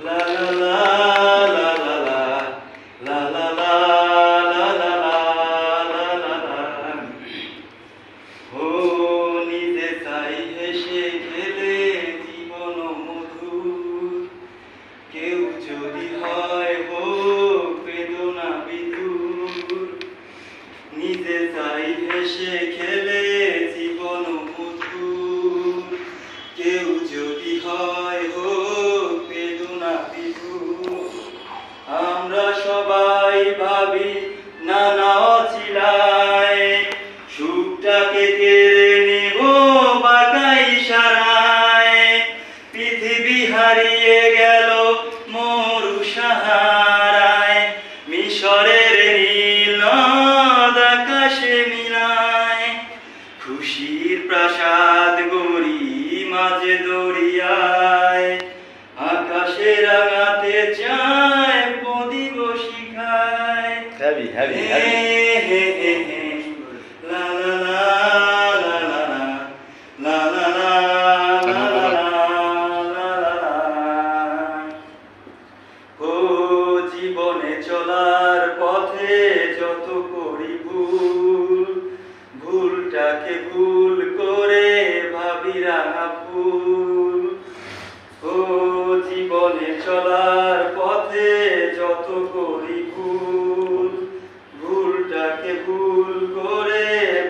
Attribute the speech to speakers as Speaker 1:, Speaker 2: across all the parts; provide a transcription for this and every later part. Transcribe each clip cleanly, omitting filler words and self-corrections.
Speaker 1: লা লা লা লা লা লা লা লা লা লা লা লা লা। ও নিজে তাই হেসে খেলে জীবন মধুর, কেউ যদি হয় হোক বেদনা বিধুর। নিজে তাই হেসে খেলে জীবন মধুর, কেউ যদি হয় হোক বেদনা বিধুর। আমরা সবাই ভাবি নানা অছিলায়, সুখটাকে কেড়ে নেব বাঁকা ইশারায়। পৃথিবী হারিয়ে গেল মরু সাহারায়, মিশরের নীল নদ আকাশে মিলায়। খুশির প্রাসাদ গড়ি মাঝে দরিয়ায়, আকাশে রাঙাতে চায় প্রদীপ শিখায়।
Speaker 2: Heavy, heavy, heavy.
Speaker 1: লা লা লা লা লা লা লা লা লা লা। ও জীবনে চলার পথে যত করি ভুল, ভুলটাকে ভুল করে ভাবি রাঙা ফুল। ও জীবনে চলার পথে যত করি ভুল, ভুলটাকে ভুল করে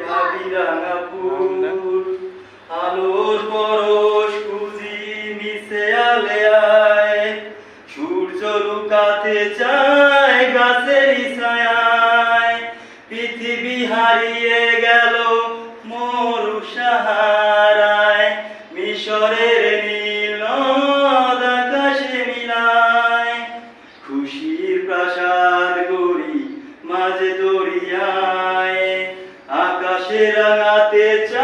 Speaker 1: ভাবি রাঙা ফুল। আলোর পরশ খুঁজি মিশে আলেয়ায়, সূর্য লুকাতে চায় গাছের ছায়ায়। পৃথিবী হারিয়ে গেল মরু সাহারায়, মিশরের নীল নদ আকাশে মিলায়। খুশির প্রাসাদ গড়ি মাঝে দরিয়ায়, আকাশে রাঙাতে চায়